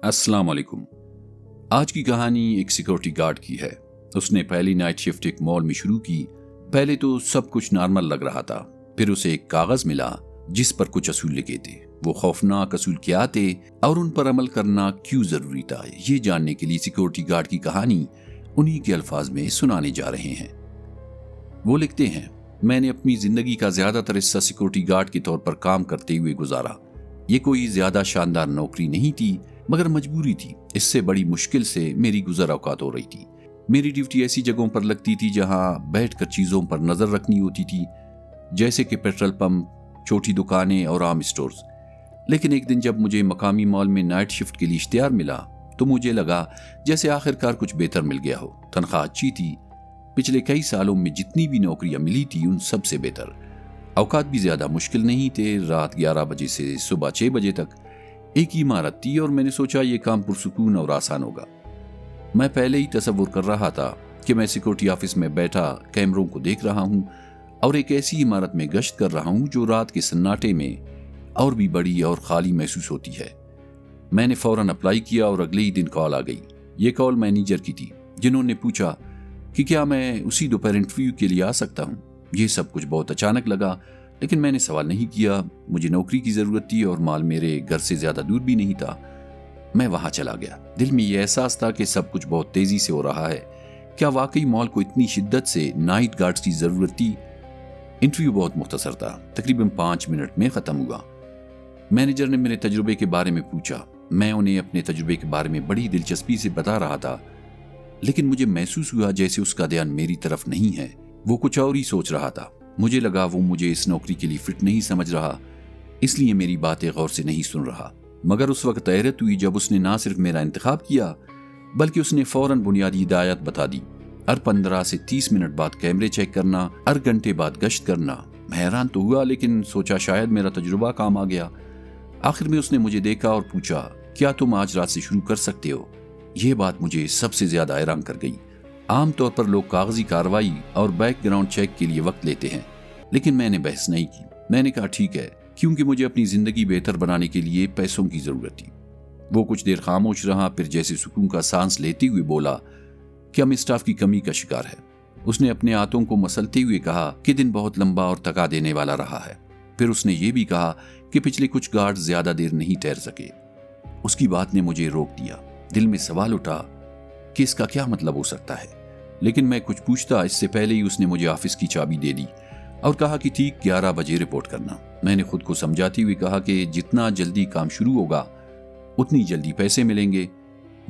السلام علیکم۔ آج کی کہانی ایک سیکورٹی گارڈ کی ہے۔ اس نے پہلی نائٹ شفٹ ایک مال میں شروع کی۔ پہلے تو سب کچھ نارمل لگ رہا تھا، پھر اسے ایک کاغذ ملا جس پر کچھ اصول لکھے تھے۔ وہ خوفناک اصول کیا تھے اور ان پر عمل کرنا کیوں ضروری تھا، یہ جاننے کے لیے سیکورٹی گارڈ کی کہانی انہی کے الفاظ میں سنانے جا رہے ہیں۔ وہ لکھتے ہیں، میں نے اپنی زندگی کا زیادہ تر حصہ سیکورٹی گارڈ کے طور پر کام کرتے ہوئے گزارا۔ یہ کوئی زیادہ شاندار نوکری نہیں تھی، مگر مجبوری تھی۔ اس سے بڑی مشکل سے میری گزر اوقات ہو رہی تھی۔ میری ڈیوٹی ایسی جگہوں پر لگتی تھی جہاں بیٹھ کر چیزوں پر نظر رکھنی ہوتی تھی، جیسے کہ پیٹرول پمپ، چھوٹی دکانیں اور عام اسٹورز۔ لیکن ایک دن جب مجھے مقامی مال میں نائٹ شفٹ کے لیے اشتہار ملا تو مجھے لگا جیسے آخرکار کچھ بہتر مل گیا ہو۔ تنخواہ اچھی تھی، پچھلے کئی سالوں میں جتنی بھی نوکریاں ملی تھی ان سب سے بہتر۔ اوقات بھی زیادہ مشکل نہیں تھے، رات 11 بجے سے صبح 6 بجے تک ایک ہی عمارت تھی، اور میں نے سوچا یہ کام پرسکون اور آسان ہوگا۔ میں پہلے ہی تصور کر رہا تھا کہ میں سیکورٹی آفس میں بیٹھا کیمروں کو دیکھ رہا ہوں اور ایک ایسی عمارت میں گشت کر رہا ہوں جو رات کے سناٹے میں اور بھی بڑی اور خالی محسوس ہوتی ہے۔ میں نے فوراً اپلائی کیا اور اگلے ہی دن کال آ گئی۔ یہ کال مینیجر کی تھی، جنہوں نے پوچھا کہ کیا میں اسی دوپہر انٹرویو کے لیے آ سکتا ہوں۔ یہ سب کچھ بہت اچانک لگا، لیکن میں نے سوال نہیں کیا۔ مجھے نوکری کی ضرورت تھی اور مال میرے گھر سے زیادہ دور بھی نہیں تھا۔ میں وہاں چلا گیا۔ دل میں یہ احساس تھا کہ سب کچھ بہت تیزی سے ہو رہا ہے۔ کیا واقعی مال کو اتنی شدت سے نائٹ گارڈز کی ضرورت تھی؟ انٹرویو بہت مختصر تھا، تقریباً 5 منٹ میں ختم ہوا۔ مینیجر نے میرے تجربے کے بارے میں پوچھا۔ میں انہیں اپنے تجربے کے بارے میں بڑی دلچسپی سے بتا رہا تھا، لیکن مجھے محسوس ہوا جیسے اس کا دھیان میری طرف نہیں ہے۔ وہ کچھ اور ہی سوچ رہا تھا۔ مجھے لگا وہ مجھے اس نوکری کے لیے فٹ نہیں سمجھ رہا، اس لیے میری باتیں غور سے نہیں سن رہا۔ مگر اس وقت حیرت ہوئی جب اس نے نہ صرف میرا انتخاب کیا بلکہ اس نے فوراً بنیادی ہدایات بتا دی۔ ہر 15 سے 30 منٹ بعد کیمرے چیک کرنا، ہر گھنٹے بعد گشت کرنا۔ میں حیران تو ہوا، لیکن سوچا شاید میرا تجربہ کام آ گیا۔ آخر میں اس نے مجھے دیکھا اور پوچھا، کیا تم آج رات سے شروع کر سکتے ہو؟ یہ بات مجھے سب سے زیادہ حیران کر گئی۔ عام طور پر لوگ کاغذی کارروائی اور بیک گراؤنڈ چیک کے لیے وقت لیتے ہیں، لیکن میں نے بحث نہیں کی۔ میں نے کہا ٹھیک ہے، کیونکہ مجھے اپنی زندگی بہتر بنانے کے لیے پیسوں کی ضرورت تھی۔ وہ کچھ دیر خاموش رہا، پھر جیسے سکون کا سانس لیتے ہوئے بولا کہ ہم اسٹاف کی کمی کا شکار ہے۔ اس نے اپنے ہاتھوں کو مسلتے ہوئے کہا کہ دن بہت لمبا اور تھکا دینے والا رہا ہے۔ پھر اس نے یہ بھی کہا کہ پچھلے کچھ گارڈ زیادہ دیر نہیں ٹھہر سکے۔ اس کی بات نے مجھے روک دیا۔ دل میں سوال اٹھا کہ اس کا کیا مطلب ہو سکتا ہے، لیکن میں کچھ پوچھتا اس سے پہلے ہی اس نے مجھے آفس کی چابی دے دی اور کہا کہ ٹھیک 11 بجے رپورٹ کرنا۔ میں نے خود کو سمجھاتے ہوئے کہا کہ جتنا جلدی کام شروع ہوگا اتنی جلدی پیسے ملیں گے۔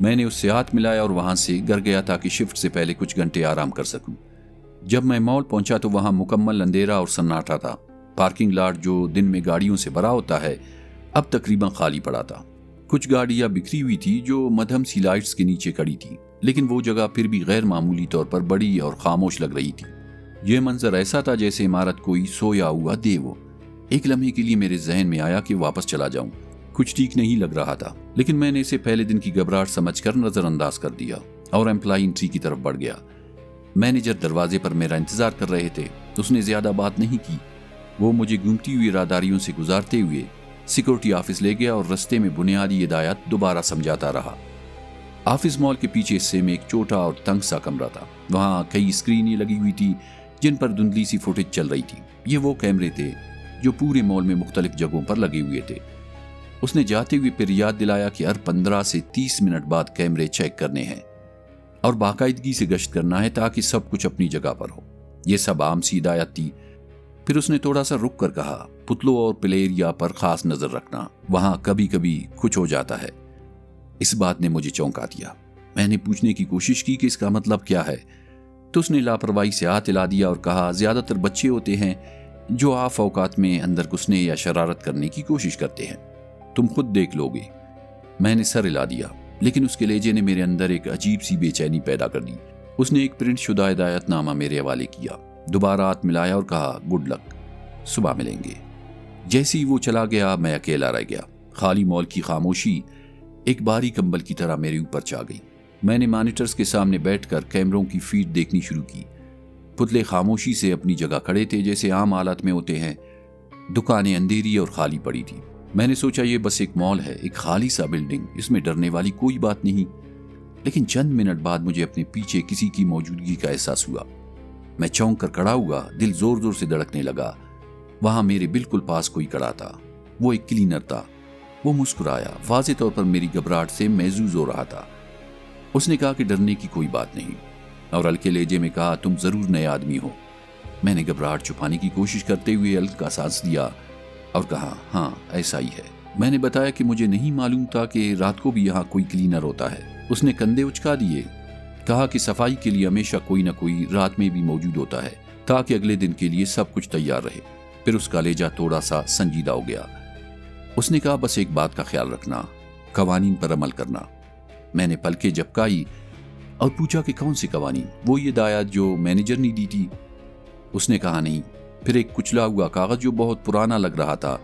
میں نے اس سے ہاتھ ملایا اور وہاں سے گھر گیا تاکہ شفٹ سے پہلے کچھ گھنٹے آرام کر سکوں۔ جب میں مال پہنچا تو وہاں مکمل اندھیرا اور سناٹا تھا۔ پارکنگ لاٹ جو دن میں گاڑیوں سے بھرا ہوتا ہے اب تقریباً خالی پڑا تھا۔ کچھ گاڑیاں بکھری ہوئی تھی جو مدھم سی لائٹس کے نیچے کھڑی تھی، لیکن وہ جگہ پھر بھی غیر معمولی طور پر بڑی اور خاموش لگ رہی تھی۔ یہ منظر ایسا تھا جیسے عمارت کوئی سویا ہوا دیو ہو۔ ایک لمحے کے لیے میرے ذہن میں آیا کہ واپس چلا جاؤں۔ کچھ ٹھیک نہیں لگ رہا تھا، لیکن میں نے اسے پہلے دن کی گھبراہٹ سمجھ کر نظر انداز کر دیا اور امپلائی انٹری کی طرف بڑھ گیا۔ مینیجر دروازے پر میرا انتظار کر رہے تھے۔ اس نے زیادہ بات نہیں کی۔ وہ مجھے گھومتی ہوئی راہداریوں سے گزارتے ہوئے سیکورٹی آفس لے گیا اور رستے میں بنیادی ہدایات دوبارہ سمجھاتا رہا۔ آفس مال کے پیچھے حصے میں ایک چھوٹا اور تنگ سا کمرہ تھا۔ وہاں کئی اسکرینیں لگی ہوئی تھی جن پر دھندلی سی فوٹیج چل رہی تھی۔ یہ وہ کیمرے تھے جو پورے مال میں مختلف جگہوں پر لگے ہوئے تھے۔ اس نے جاتے ہوئے پھر یاد دلایا کہ ہر 15 سے 30 منٹ بعد کیمرے چیک کرنے ہیں اور باقاعدگی سے گشت کرنا ہے تاکہ سب کچھ اپنی جگہ پر ہو۔ یہ سب عام سی ہدایت تھی۔ پھر اس نے تھوڑا سا رک کر کہا، پتلوں اور پلے ایریا پر خاص نظر رکھنا، وہاں کبھی کبھی کچھ ہو جاتا ہے۔ اس بات نے مجھے چونکا دیا۔ میں نے پوچھنے کی کوشش کی کہ اس کا مطلب کیا ہے، تو اس نے لاپرواہی سے ہاتھ ہلا دیا اور کہا، زیادہ تر بچے ہوتے ہیں جو آف اوقات میں اندر گھسنے یا شرارت کرنے کی کوشش کرتے ہیں، تم خود دیکھ لو گے۔ میں نے سر ہلا دیا، لیکن اس کے لہجے نے میرے اندر ایک عجیب سی بے چینی پیدا کر دی۔ اس نے ایک پرنٹ شدہ ہدایت نامہ میرے حوالے کیا، دوبارہ ہاتھ ملایا اور کہا، گڈ لک، صبح ملیں گے۔ جیسے ہی وہ چلا گیا میں اکیلا رہ گیا۔ خالی مال کی خاموشی ایک بھاری کمبل کی طرح میرے اوپر چھا گئی۔ میں نے مانیٹرز کے سامنے بیٹھ کر کیمروں کی فیڈ دیکھنی شروع کی۔ پتلے خاموشی سے اپنی جگہ کھڑے تھے جیسے عام حالات میں ہوتے ہیں۔ دکانیں اندھیری اور خالی پڑی تھی۔ میں نے سوچا یہ بس ایک مال ہے، ایک خالی سا بلڈنگ، اس میں ڈرنے والی کوئی بات نہیں۔ لیکن چند منٹ بعد مجھے اپنے پیچھے کسی کی موجودگی کا احساس ہوا۔ میں چونک کر کھڑا ہوا، دل زور زور سے دھڑکنے لگا۔ وہاں میرے بالکل پاس کوئی کھڑا تھا، وہ ایک کلینر تھا۔ وہ مسکرایا، واضح طور پر میری گھبراہٹ سے محظوظ ہو رہا تھا۔ اس نے کہا کہ ڈرنے کی کوئی بات نہیں، اور ہلکے لہجے میں کہا تم ضرور نئے آدمی ہو۔ میں نے گھبراہٹ چھپانے کی کوشش کرتے ہوئے ہلکا سانس لیا اور کہا ہاں ایسا ہی ہے۔ میں نے بتایا کہ مجھے نہیں معلوم تھا کہ رات کو بھی یہاں کوئی کلینر ہوتا ہے۔ اس نے کندھے اچکا دیے، کہا کہ صفائی کے لیے ہمیشہ کوئی نہ کوئی رات میں بھی موجود ہوتا ہے تاکہ اگلے دن کے لیے سب کچھ تیار رہے۔ پھر اس کا لہجہ تھوڑا سا سنجیدہ ہو گیا۔ اس نے کہا بس ایک بات کا خیال رکھنا، قوانین پر عمل کرنا۔ میں نے پلکیں جھپکائی اور پوچھا کہ کون سے قوانین؟ وہ یہ ہدایات جو مینیجر نے دی تھی؟ اس نے کہا نہیں۔ پھر ایک کچلا ہوا کاغذ جو بہت پرانا لگ رہا تھا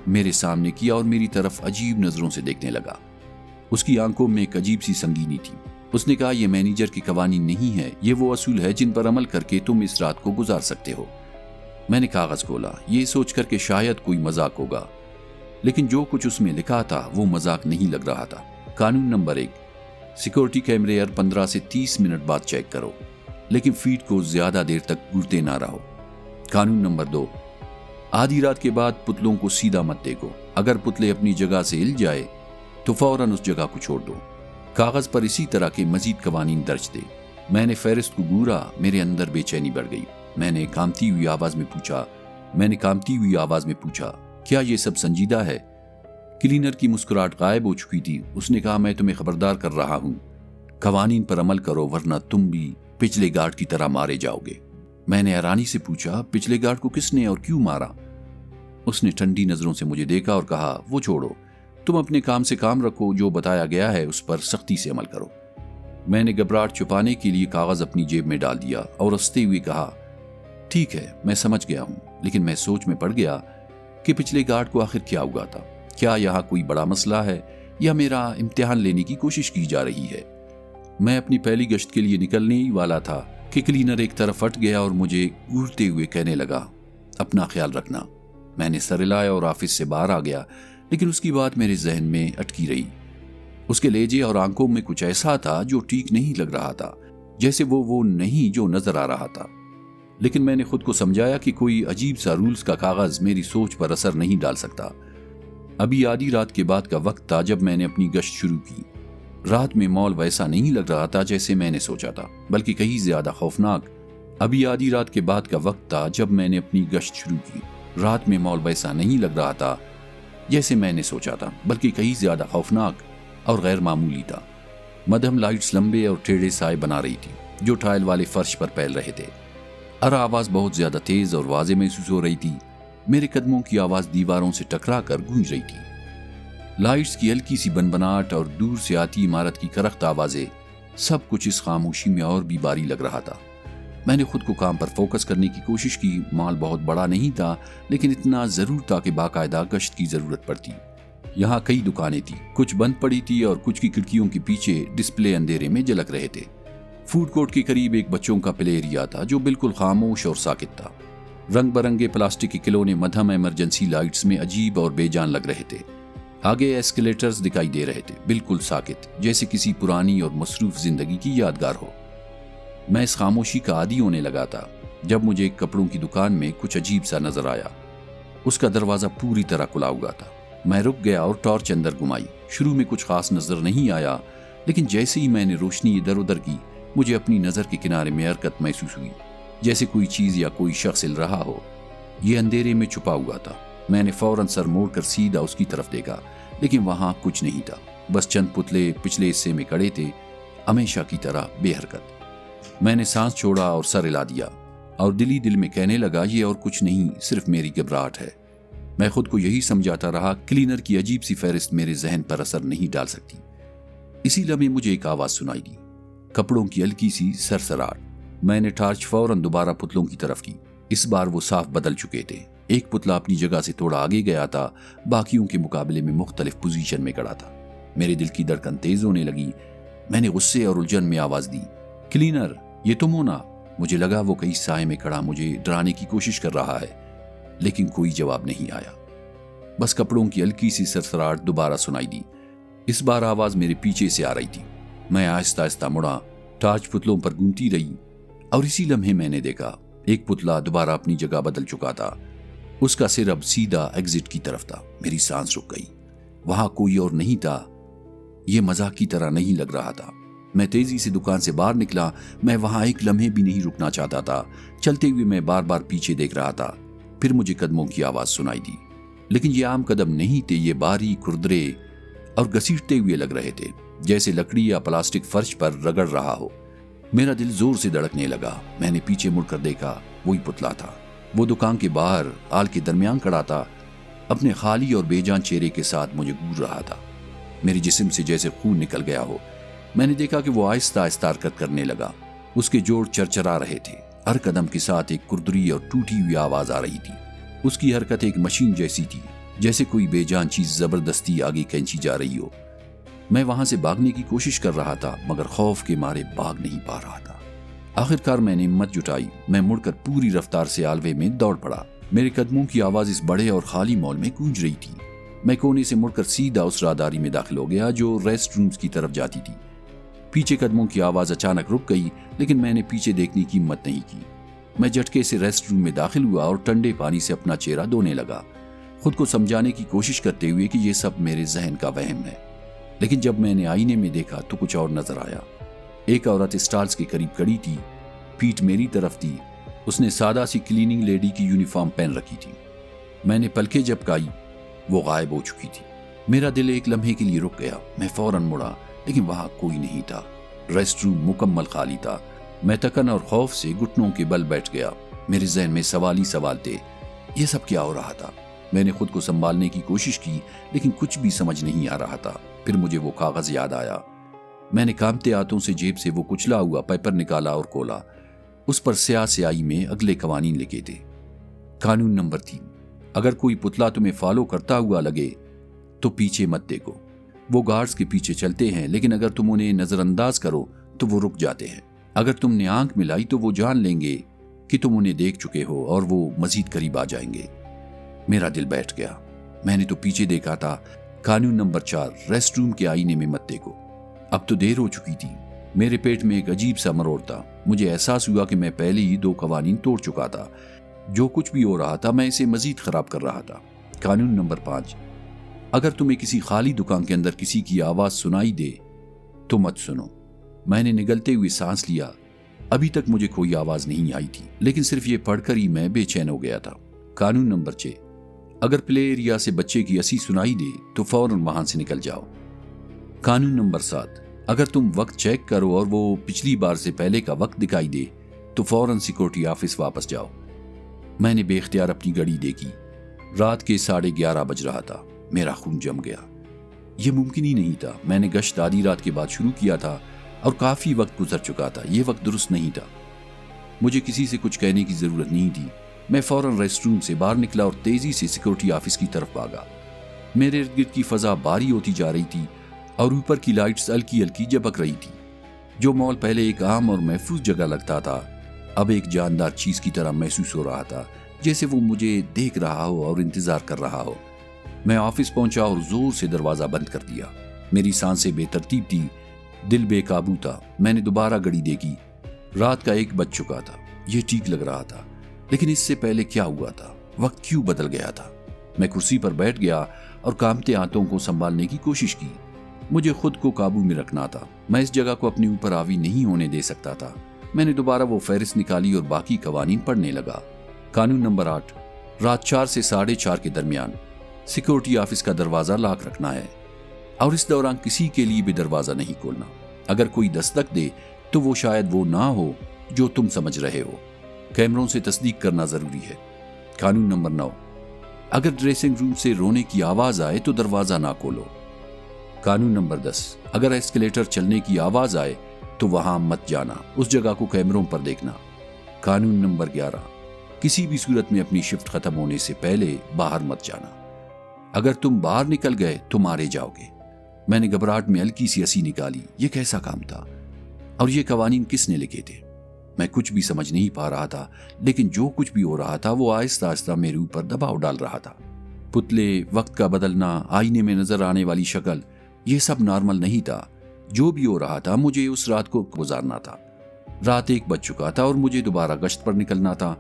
میرے سامنے کیا اور میری طرف عجیب نظروں سے دیکھنے لگا۔ اس کی آنکھوں میں ایک عجیب سی سنگینی تھی۔ اس نے کہا یہ مینیجر کے قوانین نہیں ہے، یہ وہ اصول ہے جن پر عمل کر کے تم اس رات کو گزار سکتے ہو۔ میں نے کاغذ کھولا، یہ سوچ کر کہ شاید کوئی مذاق ہوگا، لیکن جو کچھ اس میں لکھا تھا وہ مذاق نہیں لگ رہا تھا۔ قانون نمبر 1، سیکورٹی کیمرے ہر 15 سے 30 منٹ بعد چیک کرو، لیکن فیڈ کو زیادہ دیر تک گھورتے نہ رہو۔ قانون نمبر 2، آدھی رات کے بعد پتلوں کو سیدھا مت دیکھو، اگر پتلے اپنی جگہ سے ہل جائے تو فوراً اس جگہ کو چھوڑ دو۔ کاغذ پر اسی طرح کے مزید قوانین درج تھے۔ میں نے فہرست کو گھورا، میرے اندر بے چینی بڑھ گئی۔ میں نے کانپتی ہوئی آواز میں پوچھا کیا یہ سب سنجیدہ ہے؟ کلینر کی مسکراہٹ غائب ہو چکی تھی۔ اس نے کہا میں تمہیں خبردار کر رہا ہوں، قوانین پر عمل کرو ورنہ تم بھی پچھلے گارڈ کی طرح مارے جاؤ گے۔ میں نے حیرانی سے پوچھا پچھلے گارڈ کو کس نے اور کیوں مارا؟ اس نے ٹھنڈی نظروں سے مجھے دیکھا اور کہا وہ چھوڑو، تم اپنے کام سے کام رکھو، جو بتایا گیا ہے اس پر سختی سے عمل کرو۔ میں نے گھبراہٹ چھپانے کے لیے کاغذ اپنی جیب میں ڈال دیا اور ہنستے ہوئے کہا ٹھیک ہے میں سمجھ گیا ہوں، لیکن میں سوچ میں پڑ گیا کہ پچھلے گارڈ کو آخر کیا ہوا تھا؟ کیا یہاں کوئی بڑا مسئلہ ہے یا میرا امتحان لینے کی کوشش کی جا رہی ہے؟ میں اپنی پہلی گشت کے لیے نکلنے ہی والا تھا کہ کلینر ایک طرف ہٹ گیا اور مجھے گھورتے ہوئے کہنے لگا اپنا خیال رکھنا۔ میں نے سر ہلایا اور آفس سے باہر آ گیا، لیکن اس کی بات میرے ذہن میں اٹکی رہی۔ اس کے لہجے اور آنکھوں میں کچھ ایسا تھا جو ٹھیک نہیں لگ رہا تھا، جیسے وہ نہیں جو نظر آ رہا تھا۔ لیکن میں نے خود کو سمجھایا کہ کوئی عجیب سا رولز کا کاغذ میری سوچ پر اثر نہیں ڈال سکتا۔ ابھی آدھی رات کے بعد کا وقت تھا جب میں نے اپنی گشت شروع کی۔ رات میں مال ویسا نہیں لگ رہا تھا جیسے میں نے سوچا تھا، بلکہ کہیں زیادہ خوفناک۔ ابھی آدھی رات کے بعد کا وقت تھا جب میں نے اپنی گشت شروع کی۔ رات میں مال ویسا نہیں لگ رہا تھا جیسے میں نے سوچا تھا، بلکہ کہیں زیادہ خوفناک اور غیر معمولی تھا۔ مدھم لائٹس لمبے اور ٹیڑھے سائے بنا رہی تھی جو ٹائل والے فرش پر پھیل رہے تھے۔ ہر آواز بہت زیادہ تیز اور واضح محسوس ہو رہی تھی۔ میرے قدموں کی آواز دیواروں سے ٹکرا کر گونج رہی تھی۔ لائٹس کی ہلکی سی بنبناہٹ اور دور سے آتی عمارت کی کرخت آوازیں، سب کچھ اس خاموشی میں اور بھی بھاری لگ رہا تھا۔ میں نے خود کو کام پر فوکس کرنے کی کوشش کی۔ مال بہت بڑا نہیں تھا، لیکن اتنا ضرور تھا کہ باقاعدہ گشت کی ضرورت پڑتی۔ یہاں کئی دکانیں تھیں، کچھ بند پڑی تھی اور کچھ کی کھڑکیوں کے پیچھے ڈسپلے اندھیرے میں جھلک رہے تھے۔ فوڈ کورٹ کے قریب ایک بچوں کا پلے ایریا تھا جو بالکل خاموش اور ساکت تھا۔ رنگ برنگے پلاسٹک کے کھلونے مدھم ایمرجنسی لائٹس میں عجیب اور بے جان لگ رہے تھے۔ آگے ایسکیلیٹرز دکھائی دے رہے تھے، بالکل ساکت، جیسے کسی پرانی اور مصروف زندگی کی یادگار ہو۔ میں اس خاموشی کا عادی ہونے لگا تھا جب مجھے ایک کپڑوں کی دکان میں کچھ عجیب سا نظر آیا۔ اس کا دروازہ پوری طرح کھلا ہوا تھا۔ میں رک گیا اور ٹارچ اندر گھمائی۔ شروع میں کچھ خاص نظر نہیں آیا، لیکن جیسے ہی میں نے روشنی ادھر ادھر کی، مجھے اپنی نظر کے کنارے میں حرکت محسوس ہوئی، جیسے کوئی چیز یا کوئی شخص ہل رہا ہو۔ یہ اندھیرے میں چھپا ہوا تھا۔ میں نے فوراً سر موڑ کر سیدھا اس کی طرف دیکھا، لیکن وہاں کچھ نہیں تھا، بس چند پتلے پچھلے حصے میں کھڑے تھے، ہمیشہ کی طرح بے حرکت۔ میں نے سانس چھوڑا اور سر ہلا دیا اور دل میں کہنے لگا یہ اور کچھ نہیں، صرف میری گھبراہٹ ہے۔ میں خود کو یہی سمجھاتا رہا، کلینر کی عجیب سی فہرست میرے ذہن پر اثر نہیں ڈال سکتی۔ اسی لمحے مجھے ایک آواز سنائی دی، کپڑوں کی ہلکی سی سرسراہٹ۔ میں نے ٹارچ فوراً دوبارہ پتلوں کی طرف کی۔ اس بار وہ صاف بدل چکے تھے۔ ایک پتلا اپنی جگہ سے تھوڑا آگے گیا تھا، باقیوں کے مقابلے میں مختلف پوزیشن میں کھڑا تھا۔ میرے دل کی دھڑکن تیز ہونے لگی۔ میں نے غصے اور الجھن میں آواز دی، کلینر یہ تم ہو نا؟ مجھے لگا وہ کئی سائے میں کھڑا مجھے ڈرانے کی کوشش کر رہا ہے، لیکن کوئی جواب نہیں آیا۔ بس کپڑوں کی ہلکی سی سرسراہٹ دوبارہ سنائی دی۔ اس بار آواز میرے پیچھے سے آ رہی تھی۔ میں آہستہ آہستہ مڑا، ٹارچ پتلوں پر گونتی رہی، اور اسی لمحے میں نے دیکھا ایک پتلا دوبارہ اپنی جگہ بدل چکا تھا۔ اس کا سر اب سیدھا ایگزٹ کی طرف تھا۔ میری سانس رک گئی۔ وہاں کوئی اور نہیں تھا۔ یہ مزاق کی طرح نہیں لگ رہا تھا۔ میں تیزی سے دکان سے باہر نکلا۔ میں وہاں ایک لمحے بھی نہیں رکنا چاہتا تھا۔ چلتے ہوئے میں بار بار پیچھے دیکھ رہا تھا۔ پھر مجھے قدموں کی آواز سنائی دی، لیکن یہ عام قدم نہیں تھے۔ یہ باریک، کھردرے اور گھسیٹتے ہوئے لگ رہے تھے، جیسے لکڑی یا پلاسٹک فرش پر رگڑ رہا ہو۔ میرا دل زور سے دھڑکنے لگا۔ میں نے پیچھے مڑ کر دیکھا، وہی پتلا تھا۔ وہ دکان کے باہر ہال کے درمیان کھڑا تھا، اپنے خالی اور بے جان چہرے کے ساتھ مجھے گھور رہا تھا۔ میرے جسم سے جیسے خون نکل گیا ہو۔ میں نے دیکھا کہ وہ آہستہ آہستہ حرکت کرنے لگا۔ اس کے جوڑ چرچرا رہے تھے۔ ہر قدم کے ساتھ ایک کردری اور ٹوٹی ہوئی آواز آ رہی تھی۔ اس کی حرکت ایک مشین جیسی تھی، جیسے کوئی بے جان چیز زبردستی آگے کھینچی جا رہی ہو۔ میں وہاں سے بھاگنے کی کوشش کر رہا تھا، مگر خوف کے مارے بھاگ نہیں پا رہا تھا۔ آخرکار میں نے ہمت جٹائی۔ میں مڑ کر پوری رفتار سے آلوے میں دوڑ پڑا۔ میرے قدموں کی آواز اس بڑے اور خالی مال میں گونج رہی تھی۔ میں کونے سے مڑ کر سیدھا اس راہداری میں داخل ہو گیا جو ریسٹ رومز کی طرف جاتی تھی۔ پیچھے قدموں کی آواز اچانک رک گئی، لیکن میں نے پیچھے دیکھنے کی ہمت نہیں کی۔ میں جھٹکے سے ریسٹ روم میں داخل ہوا اور ٹھنڈے پانی سے اپنا چہرہ دھونے لگا، خود کو سمجھانے کی کوشش کرتے ہوئے کہ یہ سب میرے ذہن کا وہم ہے۔ لیکن جب میں نے آئینے میں دیکھا تو کچھ اور نظر آیا۔ ایک عورت اسٹالز کے قریب کھڑی تھی، پیٹھ میری طرف تھی۔ اس نے سادہ سی کلیننگ لیڈی کی یونیفارم پہن رکھی تھی۔ میں نے پلکیں جھپکائی، وہ غائب ہو چکی تھی۔ میرا دل ایک لمحے کے لیے رک گیا۔ میں فوراً مڑا، لیکن وہاں کوئی نہیں تھا۔ ریسٹ روم مکمل خالی تھا۔ میں تکن اور خوف سے گھٹنوں کے بل بیٹھ گیا۔ میرے ذہن میں سوال ہی سوال تھے۔ یہ سب کیا ہو رہا تھا؟ میں نے خود کو سنبھالنے کی کوشش کی، لیکن کچھ بھی سمجھ نہیں آ رہا تھا۔ پھر مجھے وہ کاغذ یاد آیا۔ میں نے کانپتے ہاتھوں سے جیب سے وہ کچلا ہوا پیپر نکالا اور کھولا۔ اس پر سیاہ سیاہی میں اگلے قوانین لکھے تھے۔ قانون نمبر 3، اگر کوئی پتلا تمہیں فالو کرتا ہوا لگے تو پیچھے مت دیکھو۔ وہ گارڈز کے پیچھے چلتے ہیں، لیکن اگر تم انہیں نظر انداز کرو تو وہ رک جاتے ہیں۔ اگر تم نے آنکھ ملائی تو وہ جان لیں گے کہ تم انہیں دیکھ چکے ہو اور وہ مزید قریب آ جائیں گے۔ میرا دل بیٹھ گیا۔ میں نے تو پیچھے دیکھا تھا۔ قانون نمبر 4، ریسٹ روم کے آئینے میں مت دیکھو۔ اب تو دیر ہو چکی تھی۔ میرے پیٹ میں ایک عجیب سا مروڑ تھا۔ مجھے احساس ہوا کہ میں پہلے ہی 2 قوانین توڑ چکا تھا۔ جو کچھ بھی ہو رہا تھا میں اسے مزید خراب کر رہا تھا۔ قانون نمبر 5، اگر تمہیں کسی خالی دکان کے اندر کسی کی آواز سنائی دے تو مت سنو۔ میں نے نگلتے ہوئے سانس لیا۔ ابھی تک مجھے کوئی آواز نہیں آئی تھی، لیکن صرف یہ پڑھ کر ہی میں بے چین ہو گیا تھا۔ قانون نمبر 6، اگر پلے ایریا سے بچے کی ہنسی سنائی دے تو فوراً وہاں سے نکل جاؤ۔ قانون نمبر 7، اگر تم وقت چیک کرو اور وہ پچھلی بار سے پہلے کا وقت دکھائی دے تو فوراً سیکورٹی آفس واپس جاؤ۔ میں نے بے اختیار اپنی گھڑی دیکھی۔ رات کے 11:30 بج رہا تھا۔ میرا خون جم گیا۔ یہ ممکن ہی نہیں تھا۔ میں نے گشت آدھی رات کے بعد شروع کیا تھا اور کافی وقت گزر چکا تھا۔ یہ وقت درست نہیں تھا۔ مجھے کسی سے کچھ کہنے کی ضرورت نہیں تھی۔ میں فوراً ریسٹ روم سے باہر نکلا اور تیزی سے سیکورٹی آفس کی طرف بھاگا۔ میرے ارد گرد کی فضا بھاری ہوتی جا رہی تھی اور اوپر کی لائٹس ہلکی ہلکی جھپک رہی تھی۔ جو مال پہلے ایک عام اور محفوظ جگہ لگتا تھا، اب ایک جاندار چیز کی طرح محسوس ہو رہا تھا، جیسے وہ مجھے دیکھ رہا ہو اور انتظار کر رہا ہو۔ میں آفس پہنچا اور زور سے دروازہ بند کر دیا۔ میری سانسیں بے ترتیب تھی، دل بے قابو تھا۔ میں نے دوبارہ گھڑی دیکھی۔ رات کا 1 بج چکا تھا۔ یہ ٹھیک لگ رہا تھا، لیکن اس سے پہلے کیا ہوا تھا؟ وقت کیوں بدل گیا تھا؟ میں کرسی پر بیٹھ گیا اور کانپتے ہاتھوں کو سنبھالنے کی کوشش کی۔ مجھے خود کو قابو میں رکھنا تھا۔ میں اس جگہ کو اپنے اوپر حاوی نہیں ہونے دے سکتا تھا۔ میں نے دوبارہ وہ فہرست نکالی اور باقی قوانین پڑھنے لگا۔ قانون نمبر 8، رات 4 سے 4:30 کے درمیان سیکورٹی آفس کا دروازہ لاک رکھنا ہے اور اس دوران کسی کے لیے بھی دروازہ نہیں کھولنا۔ اگر کوئی دستک دے تو وہ شاید وہ نہ ہو جو تم سمجھ رہے ہو۔ کیمروں سے تصدیق کرنا ضروری ہے۔ قانون نمبر 9، اگر ڈریسنگ روم سے رونے کی آواز آئے تو دروازہ نہ کھولو۔ قانون نمبر 10، اگر ایسکیلیٹر چلنے کی آواز آئے تو وہاں مت جانا، اس جگہ کو کیمروں پر دیکھنا۔ قانون نمبر 11، کسی بھی صورت میں اپنی شفٹ ختم ہونے سے پہلے باہر مت جانا۔ اگر تم باہر نکل گئے تو مارے جاؤ گے۔ میں نے گھبراہٹ میں ہلکی سی ہنسی نکالی۔ یہ کیسا کام تھا اور یہ قوانین کس نے لکھے تھے؟ میں کچھ بھی سمجھ نہیں پا رہا تھا، لیکن جو کچھ بھی ہو رہا تھا وہ آہستہ آہستہ میرے اوپر دباؤ ڈال رہا تھا۔ پتلے، وقت کا بدلنا، آئینے میں نظر آنے والی شکل، یہ سب نارمل نہیں تھا۔ جو بھی ہو رہا تھا مجھے اس رات کو گزارنا تھا۔ رات 1 بج چکا تھا اور مجھے دوبارہ گشت پر نکلنا تھا۔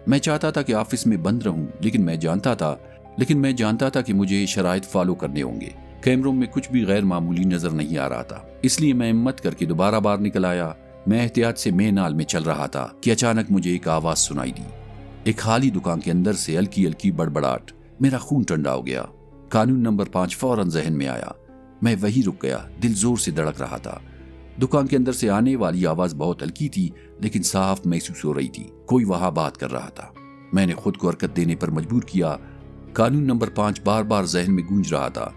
میں چاہتا تھا کہ آفس میں بند رہوں، لیکن میں جانتا تھا کہ مجھے شرائط فالو کرنے ہوں گے۔ کیمروں میں کچھ بھی غیر معمولی نظر نہیں آ رہا تھا، اس لیے میں ہمت کر کے دوبارہ باہر نکل آیا۔ میں احتیاط سے مین ہال میں چل رہا تھا کہ اچانک مجھے ایک آواز سنائی دی، ایک خالی دکان کے اندر سے ہلکی ہلکی بڑبڑاہٹ۔ میرا خون ٹھنڈا ہو گیا۔ قانون نمبر 5 فوراً ذہن میں آیا۔ میں وہی رک گیا، دل زور سے دھڑک رہا تھا۔ دکان کے اندر سے آنے والی آواز بہت ہلکی تھی لیکن صاف محسوس ہو رہی تھی، کوئی وہاں بات کر رہا تھا۔ میں نے خود کو حرکت دینے پر مجبور کیا۔ قانون نمبر 5 بار بار ذہن میں گونج رہا تھا۔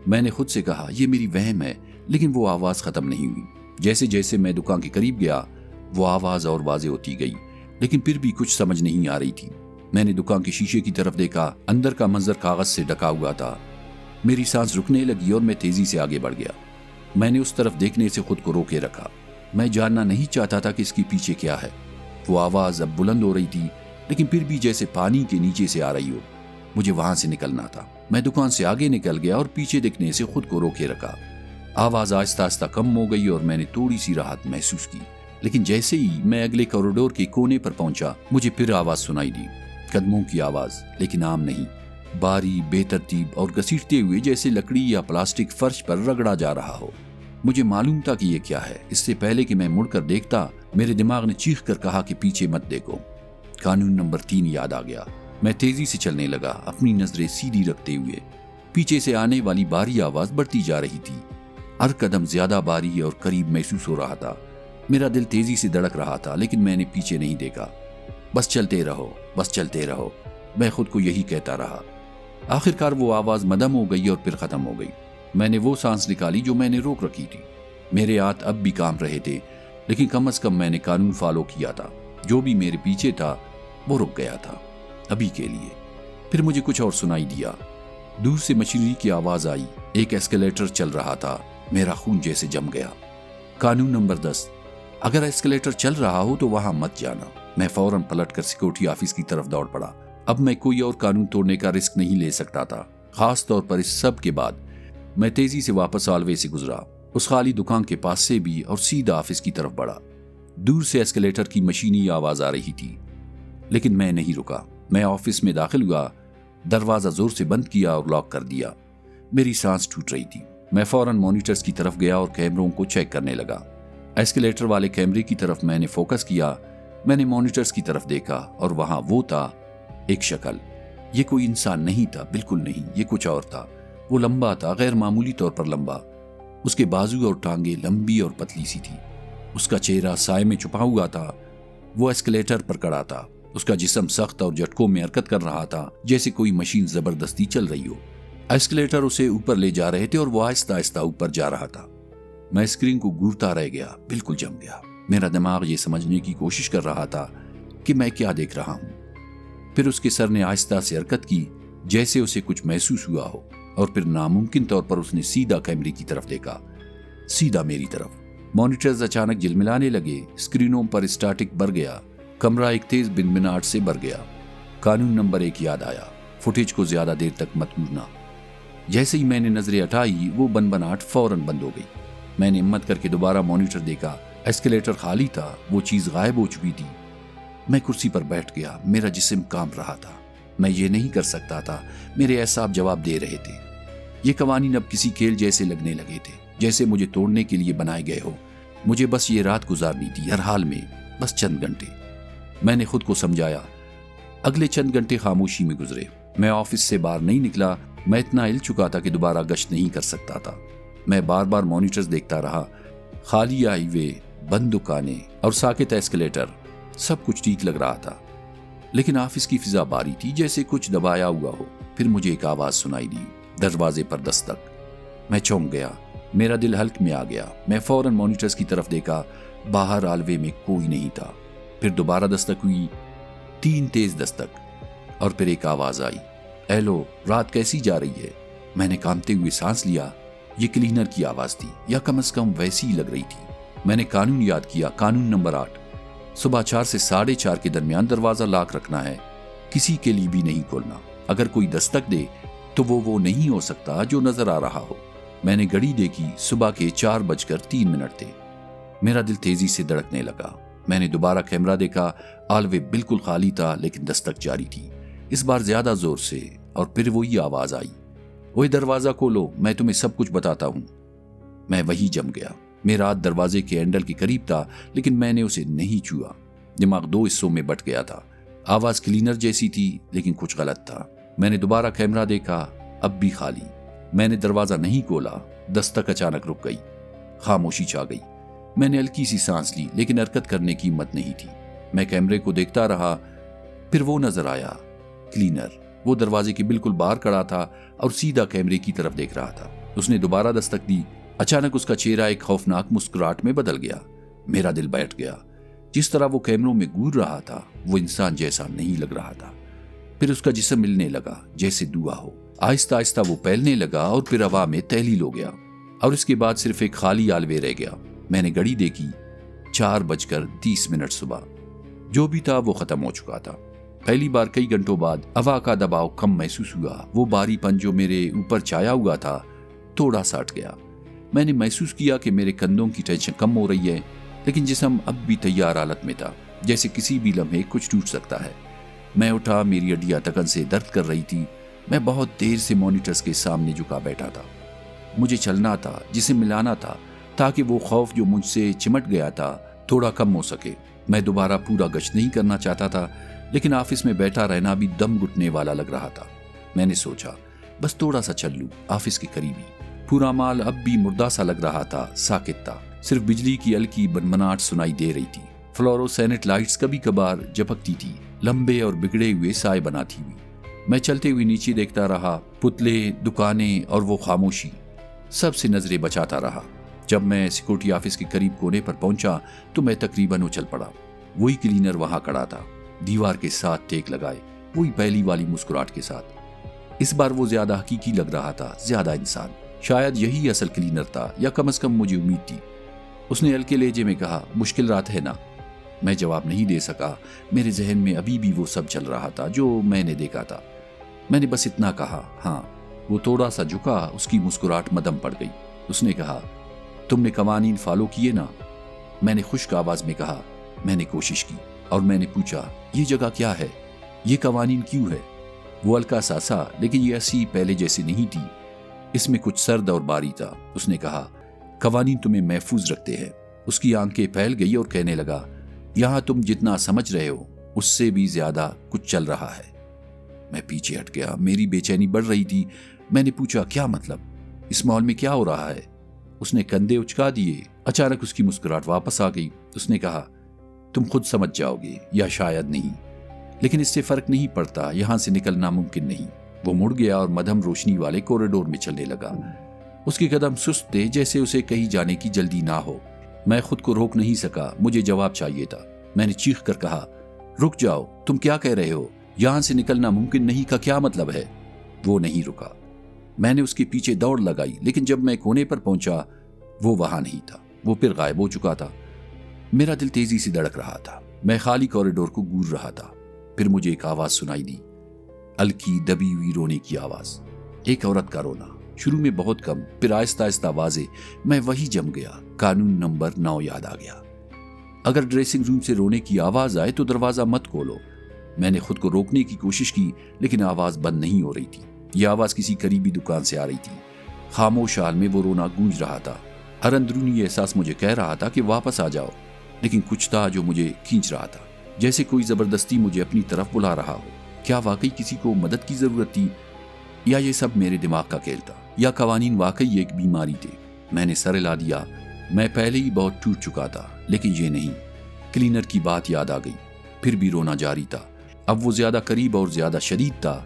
میں نے خود سے کہا یہ میری وہم ہے، لیکن وہ آواز ختم نہیں ہوئی۔ جیسے جیسے میں دکان کے قریب گیا وہ آواز اور واضح ہوتی گئی، لیکن پھر بھی کچھ سمجھ نہیں آ رہی تھی۔ میں نے دکان کے شیشے کی طرف دیکھا، اندر کا منظر کاغذ سے ڈھکا ہوا تھا۔ میری سانس رکنے لگی اور میں تیزی سے آگے بڑھ گیا۔ میں نے اس طرف دیکھنے سے خود کو روکے رکھا۔ میں جاننا نہیں چاہتا تھا کہ اس کے پیچھے کیا ہے۔ وہ آواز اب بلند ہو رہی تھی لیکن پھر بھی جیسے پانی کے نیچے سے آ رہی ہو۔ مجھے وہاں سے نکلنا تھا۔ میں دکان سے آگے نکل گیا اور پیچھے دیکھنے سے خود کو روکے رکھا۔ آواز آہستہ آہستہ کم ہو گئی اور میں نے تھوڑی سی راحت محسوس کی، لیکن جیسے ہی میں اگلے کوریڈور کے کونے پر پہنچا مجھے پھر آواز سنائی دی، قدموں کی آواز، لیکن عام نہیں، باری، بے ترتیب اور گھسیٹتے ہوئے جیسے لکڑی یا پلاسٹک فرش پر رگڑا جا رہا ہو۔ مجھے معلوم تھا کہ یہ کیا ہے۔ اس سے پہلے کہ میں مڑ کر دیکھتا میرے دماغ نے چیخ کر کہا کہ پیچھے مت دیکھو۔ قانون نمبر 3 یاد آ گیا۔ میں تیزی سے چلنے لگا، اپنی نظریں سیدھی رکھتے ہوئے۔ پیچھے سے آنے والی باری آواز بڑھتی جا رہی تھی، ہر قدم زیادہ باری اور قریب محسوس ہو رہا تھا۔ میرا دل تیزی سے دھڑک رہا تھا لیکن میں نے پیچھے نہیں دیکھا۔ بس چلتے رہو، بس چلتے رہو، میں خود کو یہی کہتا رہا۔ آخرکار وہ آواز مدھم ہو گئی اور پھر ختم ہو گئی۔ میں نے وہ سانس نکالی جو میں نے روک رکھی تھی۔ میرے ہاتھ اب بھی کام رہے تھے لیکن کم از کم میں نے قانون فالو کیا تھا۔ جو بھی میرے پیچھے تھا وہ رک گیا تھا، ابھی کے لیے۔ پھر مجھے کچھ اور سنائی دیا۔ دور سے مشینری کی آواز آئی، ایک ایسکیلیٹر چل رہا تھا۔ میرا خون جیسے جم گیا۔ قانون نمبر 10 اگر ایسکیلیٹر چل رہا ہو تو وہاں مت جانا۔ میں فوراً پلٹ کر سیکورٹی آفس کی طرف دوڑ پڑا۔ اب میں کوئی اور قانون توڑنے کا رسک نہیں لے سکتا تھا، خاص طور پر اس سب کے بعد۔ میں تیزی سے واپس ہال وے سے گزرا، اس خالی دکان کے پاس سے بھی، اور سیدھا آفس کی طرف بڑھا۔ دور سے ایسکیلیٹر کی مشینی آواز آ رہی تھی لیکن میں نہیں رکا۔ میں آفس میں داخل ہوا، دروازہ زور سے بند کیا اور لاک کر دیا۔ میری سانس ٹوٹ رہی تھی۔ میں فوراً مانیٹرز کی طرف گیا اور کیمروں کو چیک کرنے لگا۔ ایسکیلیٹر والے کیمرے کی طرف میں نے فوکس کیا۔ میں نے مانیٹرز کی طرف دیکھا اور وہاں وہ تھا، ایک شکل۔ یہ کوئی انسان نہیں تھا، بالکل نہیں، یہ کچھ اور تھا۔ وہ لمبا تھا، غیر معمولی طور پر لمبا۔ اس کے بازو اور ٹانگیں لمبی اور پتلی سی تھی۔ اس کا چہرہ سائے میں چھپا ہوا تھا۔ وہ ایسکیلیٹر پر کھڑا تھا۔ اس کا جسم سخت اور جھٹکوں میں حرکت کر رہا تھا، جیسے کوئی مشین زبردستی چل رہی ہو۔ ایسکیلیٹر اسے اوپر لے جا رہے تھے اور وہ آہستہ آہستہ اوپر جا رہا تھا۔ میں اسکرین کو گھورتا رہ گیا، بالکل جم گیا۔ میرا دماغ یہ سمجھنے کی کوشش کر رہا تھا کہ میں کیا دیکھ رہا ہوں۔ پھر اس کے سر نے آہستہ سے حرکت کی، جیسے اسے کچھ محسوس ہوا ہو، اور پھر ناممکن طور پر اس نے سیدھا کیمرے کی طرف دیکھا، سیدھا میری طرف۔ مانیٹرز اچانک جلملانے لگے، اسکرینوں پر اسٹیٹک بڑھ گیا، کمرہ ایک تیز بنبناہٹ سے بھر گیا۔ قانون نمبر 1 یاد آیا، فوٹیج کو زیادہ دیر تک مت گھورنا۔ جیسے ہی میں نے نظریں ہٹائی وہ بنبناہٹ فوراً بند ہو گئی۔ میں نے ہمت کر کے دوبارہ مانیٹر دیکھا، ایسکیلیٹر خالی تھا، وہ چیز غائب ہو چکی تھی۔ میں کرسی پر بیٹھ گیا، میرا جسم کانپ رہا تھا۔ میں یہ نہیں کر سکتا تھا، میرے اعصاب جواب دے رہے تھے۔ یہ قوانین اب کسی کھیل جیسے لگنے لگے تھے، جیسے مجھے توڑنے کے لیے بنائے گئے ہو۔ مجھے بس یہ رات گزارنی تھی، ہر حال میں، بس چند گھنٹے۔ میں نے خود کو سمجھایا۔ اگلے چند گھنٹے خاموشی میں گزرے۔ میں آفس سے باہر نہیں نکلا۔ میں اتنا ہل چکا تھا کہ دوبارہ گشت نہیں کر سکتا تھا۔ میں بار بار مانیٹرز دیکھتا رہا، خالی ہائی وے، بند دکانیں اور ساکت ایسکیلیٹر، سب کچھ ٹھیک لگ رہا تھا۔ لیکن آفس کی فضا باری تھی، جیسے کچھ دبایا ہوا ہو۔ پھر مجھے ایک آواز سنائی دی، دروازے پر دستک۔ میں چونک گیا، میرا دل حلق میں آ گیا۔ میں فوراً مانیٹرز کی طرف دیکھا، باہر ہال وے میں کوئی نہیں تھا۔ پھر دوبارہ دستک ہوئی، 3 تیز دستک، اور پھر ایک آواز آئی، ہیلو، رات کیسی جا رہی ہے؟ میں نے کانپتے ہوئے سانس لیا۔ یہ کلینر کی آواز تھی، یا کم از کم ویسی ہی لگ رہی تھی۔ میں نے قانون یاد کیا، قانون نمبر 8، صبح 4 سے 4:30 کے درمیان دروازہ لاک رکھنا ہے، کسی کے لیے بھی نہیں کھولنا۔ اگر کوئی دستک دے تو وہ نہیں ہو سکتا جو نظر آ رہا ہو۔ میں نے گھڑی دیکھی، صبح کے 4:03 تھے۔ میرا دل تیزی سے دھڑکنے لگا۔ میں نے دوبارہ کیمرہ دیکھا، آلوے بالکل خالی تھا لیکن دستک جاری تھی، اس بار زیادہ زور سے، اور پھر وہی آواز آئی، وہی دروازہ کھولو، میں تمہیں سب کچھ بتاتا ہوں۔ میں وہی جم گیا۔ میرا ہاتھ دروازے کے ہینڈل کے قریب تھا لیکن میں نے اسے نہیں چھوا۔ دماغ 2 حصوں میں بٹ گیا تھا۔ آواز کلینر جیسی تھی لیکن کچھ غلط تھا۔ میں نے دوبارہ کیمرہ دیکھا، اب بھی خالی۔ میں نے دروازہ نہیں کھولا، دستک اچانک رک گئی، خاموشی چھا گئی۔ میں نے ہلکی سی سانس لی لیکن حرکت کرنے کی ہمت نہیں تھی۔ میں کیمرے کو دیکھتا رہا، پھر وہ نظر آیا، کلینر۔ وہ دروازے کے بالکل باہر کھڑا تھا اور سیدھا کیمرے کی طرف دیکھ رہا تھا۔ اس نے دوبارہ دستک دی۔ اچانک اس کا چہرہ ایک خوفناک مسکراہٹ میں بدل گیا۔ میرا دل بیٹھ گیا۔ جس طرح وہ کیمروں میں گور رہا تھا وہ انسان جیسا نہیں لگ رہا تھا۔ پھر اس کا جسم ملنے لگا جیسے دھواں ہو۔ آہستہ آہستہ وہ پھیلنے لگا اور پھر ہوا میں تحلیل ہو گیا، اور اس کے بعد صرف ایک خالی آلوے رہ گیا۔ میں نے گھڑی دیکھی، 4:30 صبح۔ جو بھی تھا وہ ختم ہو چکا تھا۔ پہلی بار کئی گھنٹوں بعد ہوا کا دباؤ کم محسوس ہوا۔ وہ بھاری پن جو میرے اوپر چھایا ہوا تھا تھوڑا سا ہٹ گیا۔ میں نے محسوس کیا کہ میرے کندھوں کی ٹینشن کم ہو رہی ہے، لیکن جسم اب بھی تیار حالت میں تھا، جیسے کسی بھی لمحے کچھ ٹوٹ سکتا ہے۔ میں اٹھا، میری ہڈیاں تکن سے درد کر رہی تھی۔ میں بہت دیر سے مانیٹرز کے سامنے جھکا بیٹھا تھا۔ مجھے چلنا تھا، جسے ملانا تھا، تاکہ وہ خوف جو مجھ سے چمٹ گیا تھا تھوڑا کم ہو سکے۔ میں دوبارہ پورا گشت نہیں کرنا چاہتا تھا، لیکن آفس میں بیٹھا رہنا بھی دم گھٹنے والا لگ رہا تھا۔ میں نے سوچا بس تھوڑا سا چل لوں آفس کے قریب ہی۔ پورا مال اب بھی مردہ سا لگ رہا تھا، ساکت تھا، صرف بجلی کی ہلکی بنبناہٹ سنائی دے رہی تھی۔ فلوروسینٹ لائٹس کبھی کبھار جھپکتی تھی، لمبے اور بگڑے ہوئے سائے بناتی ہوئی۔ میں چلتے ہوئے نیچے دیکھتا رہا، پتلے، دکانیں اور وہ خاموشی، سب سے نظریں بچاتا رہا۔ جب میں سیکورٹی آفس کے قریب کونے پر پہنچا تو میں تقریباً اچھل پڑا۔ وہی کلینر وہاں کھڑا تھا، دیوار کے ساتھ ٹیک لگائے، وہی پہلی والی مسکراہٹ کے ساتھ۔ اس بار وہ زیادہ حقیقی لگ رہا تھا، زیادہ انسان۔ شاید یہی اصل کلینر تھا، یا کم از کم مجھے امید تھی۔ اس نے ہلکے لہجے میں کہا، مشکل رات ہے نا؟ میں جواب نہیں دے سکا۔ میرے ذہن میں ابھی بھی وہ سب چل رہا تھا جو میں نے دیکھا تھا۔ میں نے بس اتنا کہا، ہاں۔ وہ تھوڑا سا جھکا، اس کی مسکراہٹ مدھم پڑ گئی۔ اس نے کہا، تم نے قوانین فالو کیے نا؟ میں نے خشک آواز میں کہا، میں نے کوشش کی۔ اور میں نے پوچھا، یہ جگہ کیا ہے؟ یہ قوانین کیوں ہے؟ وہ ہلکا سا ہنسا، لیکن یہ ہنسی پہلے جیسی نہیں تھی، اس میں کچھ سرد اور باری تھا۔ اس نے کہا، قوانین تمہیں محفوظ رکھتے ہیں۔ اس کی آنکھیں پھیل گئی اور کہنے لگا، یہاں تم جتنا سمجھ رہے ہو اس سے بھی زیادہ کچھ چل رہا ہے۔ میں پیچھے ہٹ گیا، میری بے چینی بڑھ رہی تھی۔ میں نے پوچھا، کیا مطلب؟ اس مال میں کیا ہو رہا ہے؟ اس نے کندھے اچکا دیے۔ اچانک اس کی مسکراہٹ واپس آ گئی۔ اس نے کہا، تم خود سمجھ جاؤ گے یا شاید نہیں، لیکن اس سے فرق نہیں پڑتا، یہاں سے نکلنا ممکن نہیں۔ وہ مڑ گیا اور مدھم روشنی والے کوریڈور میں چلنے لگا۔ اس کے قدم سست تھے، جیسے اسے کہیں جانے کی جلدی نہ ہو۔ میں خود کو روک نہیں سکا، مجھے جواب چاہیے تھا۔ میں نے چیخ کر کہا، رک جاؤ، تم کیا کہہ رہے ہو؟ یہاں سے نکلنا ممکن نہیں کا کیا مطلب ہے؟ وہ نہیں رکا۔ میں نے اس کے پیچھے دوڑ لگائی، لیکن جب میں کونے پر پہنچا وہ وہاں نہیں تھا، وہ پھر غائب ہو چکا تھا۔ میرا دل تیزی سے دھڑک رہا تھا، میں خالی کوریڈور کو گور رہا تھا۔ پھر مجھے ایک آواز سنائی دی، ہلکی دبی ہوئی رونے کی آواز، ایک عورت کا رونا، شروع میں بہت کم، پھر آہستہ آہستہ واضح۔ میں وہی جم گیا، قانون نمبر 9 یاد آ گیا۔ اگر ڈریسنگ روم سے رونے کی آواز آئے تو دروازہ مت کھولو۔ میں نے خود کو روکنے کی کوشش کی، لیکن آواز بند نہیں ہو رہی تھی۔ یہ آواز کسی قریبی دکان سے آ رہی تھی۔ خاموش حال میں وہ رونا گونج رہا تھا۔ ہر اندرونی احساس مجھے کہہ رہا تھا کہ واپس آ جاؤ، لیکن کچھ تھا جو مجھے کھینچ رہا تھا، جیسے کوئی زبردستی مجھے اپنی طرف بلا رہا ہو۔ کیا واقعی کسی کو مدد کی ضرورت تھی، یا یہ سب میرے دماغ کا کھیل تھا، یا قوانین واقعی ایک بیماری تھے؟ میں نے سر ہلا دیا۔ میں پہلے ہی بہت ٹوٹ چکا تھا، لیکن یہ نہیں۔ کلینر کی بات یاد آ گئی، پھر بھی رونا جاری تھا۔ اب وہ زیادہ قریب اور زیادہ شدید تھا۔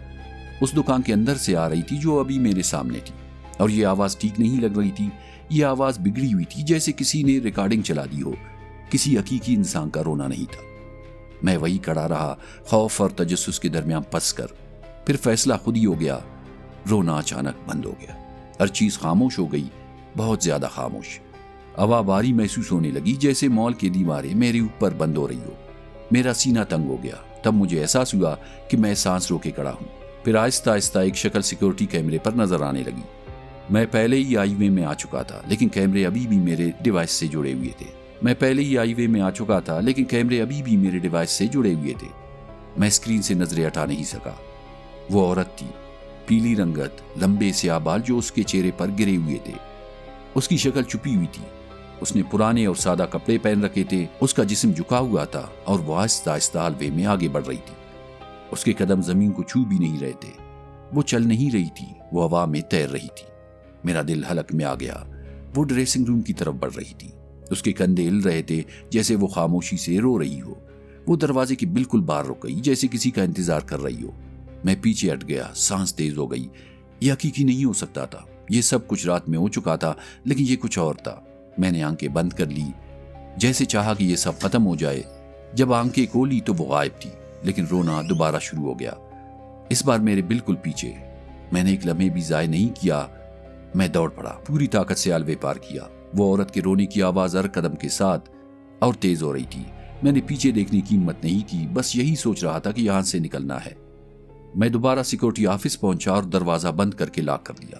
اس دکان کے اندر سے آ رہی تھی جو ابھی میرے سامنے تھی، اور یہ آواز ٹھیک نہیں لگ رہی تھی۔ یہ آواز بگڑی ہوئی تھی، جیسے کسی نے ریکارڈنگ چلا دی ہو، کسی حقیقی انسان کا رونا نہیں تھا۔ میں وہی کھڑا رہا، خوف اور تجسس کے درمیان پھنس کر۔ پھر فیصلہ خود ہی ہو گیا۔ رونا اچانک بند ہو گیا، ہر چیز خاموش ہو گئی، بہت زیادہ خاموش۔ ہوا باری محسوس ہونے لگی، جیسے مال کی دیواریں میرے اوپر بند ہو رہی ہو۔ میرا سینہ تنگ ہو گیا۔ تب مجھے احساس ہوا کہ میں سانس روکے کھڑا ہوں، پھر آہستہ آہستہ ایک شکل سیکورٹی کیمرے پر نظر آنے لگی۔ میں پہلے ہی آئی وے میں آ چکا تھا لیکن کیمرے ابھی بھی میرے ڈیوائس سے جڑے ہوئے تھے۔ میں اسکرین سے نظریں ہٹا نہیں سکا۔ وہ عورت تھی، پیلی رنگت، لمبے سیاہ بال جو اس کے چہرے پر گرے ہوئے تھے۔ اس کی شکل چھپی ہوئی تھی۔ اس نے پرانے اور سادہ کپڑے پہن رکھے تھے۔ اس کا جسم جھکا ہوا تھا اور وہ آہستہ آہستہ ہالوے میں آگے بڑھ رہی تھی۔ اس کے قدم زمین کو چھو بھی نہیں رہے تھے۔ وہ چل نہیں رہی تھی، وہ ہوا میں تیر رہی تھی۔ میرا دل حلق میں آ گیا۔ وہ ڈریسنگ روم کی طرف بڑھ رہی تھی۔ اس کے کندھے ہل رہے تھے جیسے وہ خاموشی سے رو رہی ہو۔ وہ دروازے کے بالکل باہر رک گئی جیسے کسی کا انتظار کر رہی ہو۔ میں پیچھے ہٹ گیا، سانس تیز ہو گئی۔ یہ حقیقی نہیں ہو سکتا تھا۔ یہ سب کچھ رات میں ہو چکا تھا لیکن یہ کچھ اور تھا۔ میں نے آنکھیں بند کر لی، جیسے چاہا کہ یہ سب ختم ہو جائے۔ جب آنکھیں کھولی تو وہ غائب تھی، لیکن رونا دوبارہ شروع ہو گیا، اس بار میرے بالکل پیچھے۔ میں نے ایک لمحے بھی ضائع نہیں کیا۔ میں دوڑ پڑا، پوری طاقت سے ہالوے پار کیا۔ وہ عورت کے رونے کی آواز ہر قدم کے ساتھ اور تیز ہو رہی تھی۔ میں نے پیچھے دیکھنے کی ہمت نہیں کی، بس یہی سوچ رہا تھا کہ یہاں سے نکلنا ہے۔ میں دوبارہ سیکورٹی آفس پہنچا اور دروازہ بند کر کے لاک کر دیا۔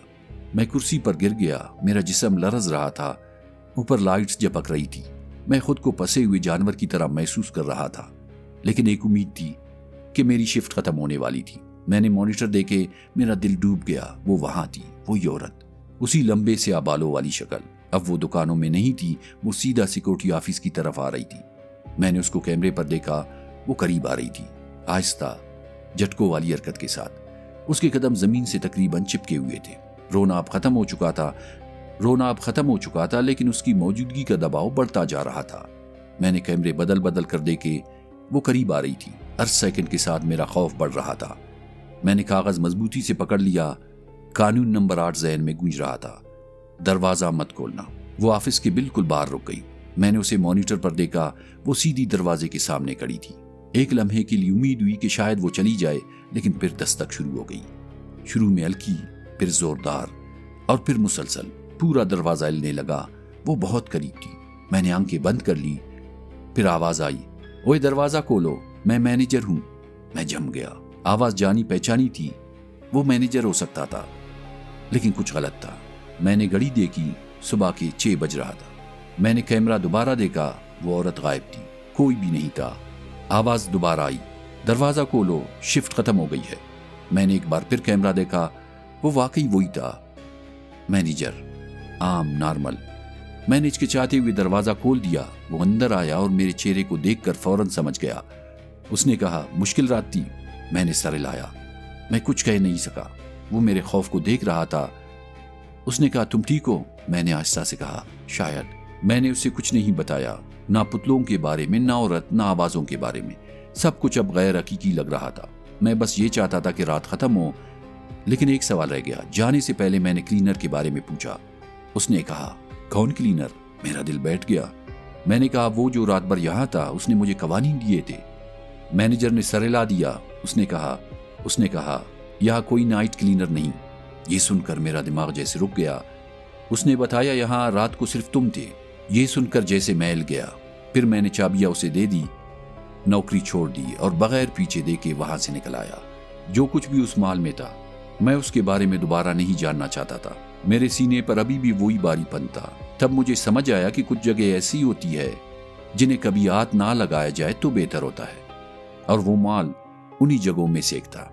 میں کرسی پر گر گیا، میرا جسم لرز رہا تھا، اوپر لائٹس جھپک رہی تھی۔ میں خود کو پھنسے ہوئے جانور کی طرح محسوس کر رہا تھا، لیکن ایک امید تھی کہ میری شفٹ ختم ہونے والی تھی۔ میں نے مانیٹر دیکھے، میرا دل ڈوب گیا۔ وہ وہاں تھی، وہی عورت، اسی لمبے سیاہ بالوں والی شکل۔ اب وہ دکانوں میں نہیں تھی، وہ سیدھا سیکورٹی آفس کی طرف آ رہی تھی۔ میں نے اس کو کیمرے پر دیکھا، وہ قریب آ رہی تھی، آہستہ، جھٹکوں والی حرکت کے ساتھ۔ اس کے قدم زمین سے تقریباً چپکے ہوئے تھے۔ رونا اب ختم ہو چکا تھا لیکن اس کی موجودگی کا دباؤ بڑھتا جا رہا تھا۔ میں نے کیمرے بدل کر دیکھے، وہ قریب آ رہی تھی۔ ہر سیکنڈ کے ساتھ میرا خوف بڑھ رہا تھا۔ میں نے کاغذ مضبوطی سے پکڑ لیا۔ قانون نمبر 8 ذہن میں گونج رہا تھا، دروازہ مت کھولنا۔ وہ آفس کے بالکل باہر رک گئی۔ میں نے اسے مانیٹر پر دیکھا، وہ سیدھی دروازے کے سامنے کھڑی تھی۔ ایک لمحے کے لیے امید ہوئی کہ شاید وہ چلی جائے، لیکن پھر دستک شروع ہو گئی۔ شروع میں ہلکی، پھر زوردار اور پھر مسلسل۔ پورا دروازہ ہلنے لگا۔ وہ بہت قریب تھی۔ میں نے آنکھیں بند کر لی۔ پھر آواز آئی، اوے دروازہ کھولو، میں مینیجر ہوں۔ میں جم گیا۔ آواز جانی پہچانی تھی۔ وہ مینیجر ہو سکتا تھا، لیکن کچھ غلط تھا۔ میں نے گھڑی دیکھی، صبح کے 6 بج رہا تھا۔ میں نے کیمرہ دوبارہ دیکھا، وہ عورت غائب تھی، کوئی بھی نہیں تھا۔ آواز دوبارہ آئی، دروازہ کھولو، شفٹ ختم ہو گئی ہے۔ میں نے ایک بار پھر کیمرہ دیکھا، وہ واقعی وہی تھا، مینیجر، عام، نارمل۔ میں نے ہچکچاتے ہوئے دروازہ کھول دیا۔ وہ اندر آیا اور میرے چہرے کو دیکھ کر فوراً سمجھ گیا۔ اس نے کہا، مشکل رات تھی۔ میں نے سر ہلایا۔ میں کچھ کہہ نہیں سکا۔ وہ میرے خوف کو دیکھ رہا تھا۔ اس نے کہا، تم ٹھیک ہو؟ میں نے آہستہ سے کہا، شاید۔ میں نے اسے کچھ نہیں بتایا، نہ پتلوں کے بارے میں، نہ عورت، نہ آوازوں کے بارے میں۔ سب کچھ اب غیر حقیقی لگ رہا تھا۔ میں بس یہ چاہتا تھا کہ رات ختم ہو۔ لیکن ایک سوال رہ گیا۔ جانے سے پہلے میں نے کلینر کے بارے میں پوچھا۔ اس نے کہا، کون کلینر؟ میرا دل بیٹھ گیا۔ میں نے کہا، وہ جو رات بھر یہاں تھا، اس نے مجھے قوانین دیے تھے۔ مینیجر نے سر ہلا دیا۔ اس نے کہا یہاں کوئی نائٹ کلینر نہیں۔ یہ سن کر میرا دماغ جیسے رک گیا۔ اس نے بتایا یہاں رات کو صرف تم تھے۔ یہ سن کر جیسے محل گیا۔ پھر میں نے چابیاں اسے دے دی، نوکری چھوڑ دی اور بغیر پیچھے دیکھے وہاں سے نکل آیا۔ جو کچھ بھی اس محل میں تھا، میں اس کے بارے میں دوبارہ نہیں جاننا چاہتا تھا۔ میرے سینے پر ابھی بھی وہی باری پن تھا۔ تب مجھے سمجھ آیا کہ کچھ جگہ ایسی ہوتی ہے جنہیں کبھی ہاتھ نہ لگایا جائے تو بہتر ہوتا ہے، اور وہ محل انہی جگہوں میں سے ایک تھا۔